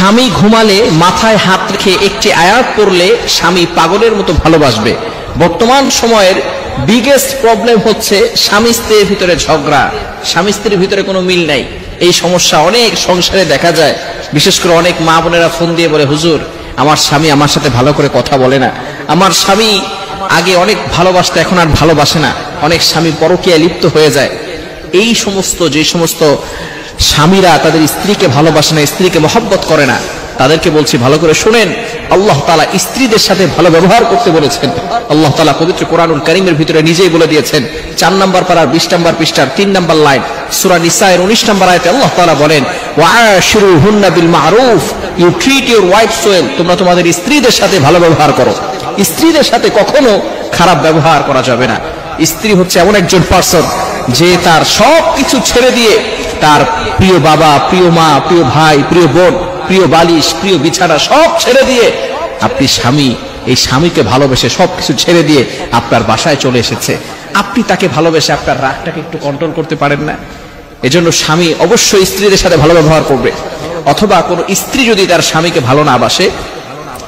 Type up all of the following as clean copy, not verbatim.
স্বামী ঘুমালে মাথায় হাত রেখে একটি আয়াত পড়লে স্বামী পাগলের মতো ভালোবাসবে। বর্তমান সময়ের বিগেস্ট প্রবলেম হচ্ছে স্বামী স্ত্রীর ভিতরে ঝগড়া, স্বামী স্ত্রীর ভিতরে কোনো মিল নাই। এই সমস্যা অনেক সংসারে দেখা যায়। বিশেষ করে অনেক মা বোনেরা ফোন দিয়ে বলে, হুজুর আমার স্বামী আমার সাথে ভালো করে কথা বলে না, আমার স্বামী আগে অনেক ভালোবাসতো এখন আর ভালোবাসে না, অনেক স্বামী পরকীয়ায় লিপ্ত হয়ে যায়। এই সমস্ত যে সমস্ত স্বামীরা তাদের স্ত্রীকে ভালোবাসে না, স্ত্রীকে মহব্বত করে না, তাদেরকে বলছি ভালো করে শুনেন, আল্লাহ তাআলা স্ত্রীদের সাথে ভালো ব্যবহার করতে বলেছেন। আল্লাহ তাআলা পবিত্র কোরআনুল কারীমের ভিতরে নিজেই বলে দিয়েছেন। 4 নম্বর পারার 20 নম্বর পৃষ্ঠার 3 নম্বর লাইন সূরা নিসা-এর 19 নম্বর আয়াতে আল্লাহ তাআলা বলেন, ওয়াআশিরুহুন্না বিল মা'রুফ, you treat your wives well, তোমরা তোমাদের স্ত্রীদের সাথে ভালো ব্যবহার করো। স্ত্রীদের সাথে কখনো খারাপ ব্যবহার করা যাবে না। স্ত্রী হচ্ছে এমন একজন পারসন যে তার সবকিছু ছেড়ে দিয়ে তার প্রিয় বাবা, প্রিয় মা, প্রিয় ভাই, প্রিয় বোন, প্রিয় বালিশ, প্রিয় বিছানা সব ছেড়ে দিয়ে আপনি স্বামী, এই স্বামীকে ভালোবেসে সবকিছু ছেড়ে দিয়ে আপনার বাসায় চলে এসেছে। আপনি তাকে ভালোবেসে আপনার রাগটাকে একটু কন্ট্রোল করতে পারেন না? এজন্য স্বামী অবশ্যই স্ত্রীদের সাথে ভালো ব্যবহার করবে। অথবা কোনো স্ত্রী যদি তার স্বামীকে ভালো না বাসে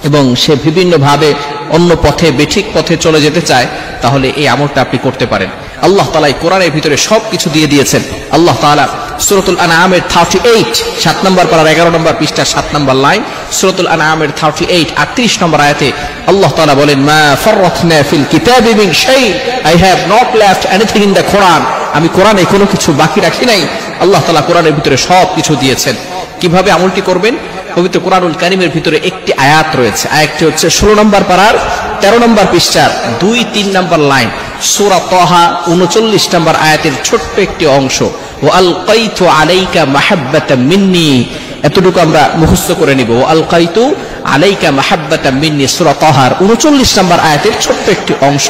এবং সে বিভিন্নভাবে অন্য পথে, বেঠিক পথে চলে যেতে চায়, তাহলে এই আমলটা আপনি করতে পারেন। আল্লাহ তাআলা এই কোরআনের ভিতরে সবকিছু দিয়ে দিয়েছেন। আল্লাহ তাআলা সূরাতুল আনআমের 38 7 নম্বর পারার 11 নম্বর পৃষ্ঠা 7 নম্বর লাইন, সূরাতুল আনআমের 38 38 নম্বর আয়াতে আল্লাহ তাআলা বলেন, মা ফাররাতনা ফিল কিতাবি মিন শাই, I have not left anything in the Quran, আমি কোরআনে কোনো কিছু বাকি রাখি নাই। আল্লাহ তাআলা কোরআনের ভিতরে সবকিছু দিয়েছেন। কিভাবে আমলটি করবেন? পবিত্র কোরআনুল কারীমের ভিতরে একটি আয়াত রয়েছে। আয়াতটি হচ্ছে 16 নম্বর পারার 13 নম্বর পৃষ্ঠার 2-3 নম্বর লাইন, সূরা তাহা 39 নম্বর আয়াতের ছোট্ট একটি অংশ, ওয়া আলকাইতু আলাইকা মাহাব্বাতাম মিন্নি, এতটুকু আমরা মুখস্থ করে নিব। ওয়া আলকাইতু আলাইকা মাহাব্বাতাম মিন্নি, সূরা তাহার 39 নম্বর আয়াতের ছোট্ট একটি অংশ।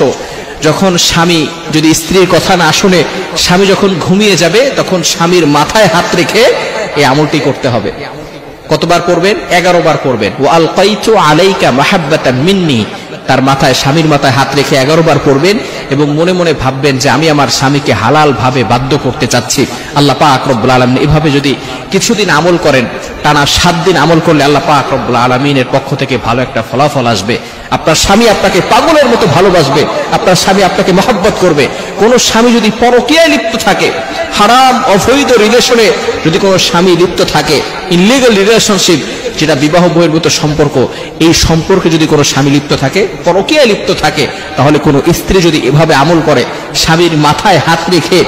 যখন স্বামী যদি স্ত্রীর কথা না শুনে, স্বামী যখন ঘুমিয়ে যাবে, তখন স্বামীর মাথায় হাত রেখে এই আমলটি করতে হবে। কতবার পড়বেন? 11 বার পড়বেন। ওয়া আলকাইতু আলাইকা মাহাব্বাতাম মিন্নি, তার মাথায়, স্বামীর মাথায় হাত রেখে 11 বার পড়বেন এবং মনে মনে ভাববেন যে আমি আমার স্বামীকে হালাল ভাবে বাধ্য করতে চাচ্ছি। আল্লাহ পাক রব্বুল আলামিন এভাবে যদি কিছুদিন আমল করেন, টানা 7 দিন আমল করলে আল্লাহ পাক রব্বুল আলামিনের পক্ষ থেকে ভালো একটা ফলাফল আসবে। আপনার স্বামী আপনাকে পাগলের মতো ভালোবাসবে, আপনার স্বামী আপনাকে মহব্বত করবে। কোন স্বামী যদি পরকীয়ায় লিপ্ত থাকে, হারাম অবৈধ রিলেশনে যদি কোনো স্বামী লিপ্ত থাকে, ইনলিগাল রিলেশনশিপ, যেটা বিবাহ বহির্ভূত সম্পর্ক, এই সম্পর্কে যদি কোনো স্বামী লিপ্ত থাকে, পরকীয়ায় লিপ্ত থাকে, তাহলে কোনো স্ত্রী যদি এভাবে আমল করে, স্বামীর মাথায় হাত রেখে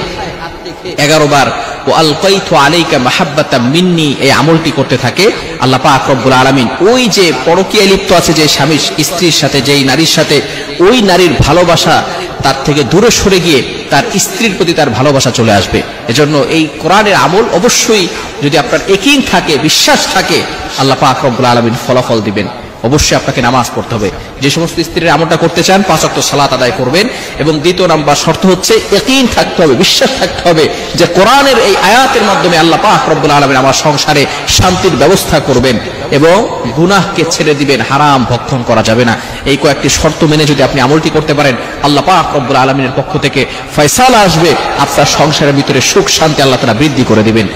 11 বার ও আলকাইতু আলাইকা মাহাব্বাতাম মিন্নি এই আমলটি করতে থাকে, আল্লাহ পাক রব্বুল আলামিন ওই যে পরকীয়ায় লিপ্ত আছে যে স্বামী স্ত্রীর সাথে, যেই নারীর সাথে, ওই নারীর ভালোবাসা তার থেকে দূরে সরে গিয়ে তার স্ত্রীর প্রতি তার ভালোবাসা চলে আসবে। এজন্য এই কোরআনের আমল অবশ্যই যদি আপনার ইয়াকিন থাকে, বিশ্বাস থাকে, আল্লাহ পাক রব্বুল আলামিন ফলাফল দিবেন। অবশ্যই আপনাকে নামাজ পড়তে হবে। যে সমস্ত স্ত্রীরা আমলটা করতে চান 5 ওয়াক্ত সালাত আদায় করবেন। এবং দ্বিতীয় নাম্বার শর্ত হচ্ছে ইয়াকিন থাকতে হবে, বিশ্বাস থাকতে হবে যে কোরআনের এই আয়াতের মাধ্যমে আল্লাহ পাক রব্বুল আলামিন আমার সংসারে শান্তির ব্যবস্থা করবেন এবং গুনাহকে ছেড়ে দিবেন, হারাম ভক্ষণ করা যাবে না। এই কয়েকটি শর্ত মেনে যদি আপনি আমলটি করতে পারেন, আল্লাহ পাক রব্বুল আলামিনের পক্ষ থেকে ফয়সালা আসবে, আপনার সংসারের ভিতরে সুখ শান্তি আল্লাহ তাআলা বৃদ্ধি করে দিবেন।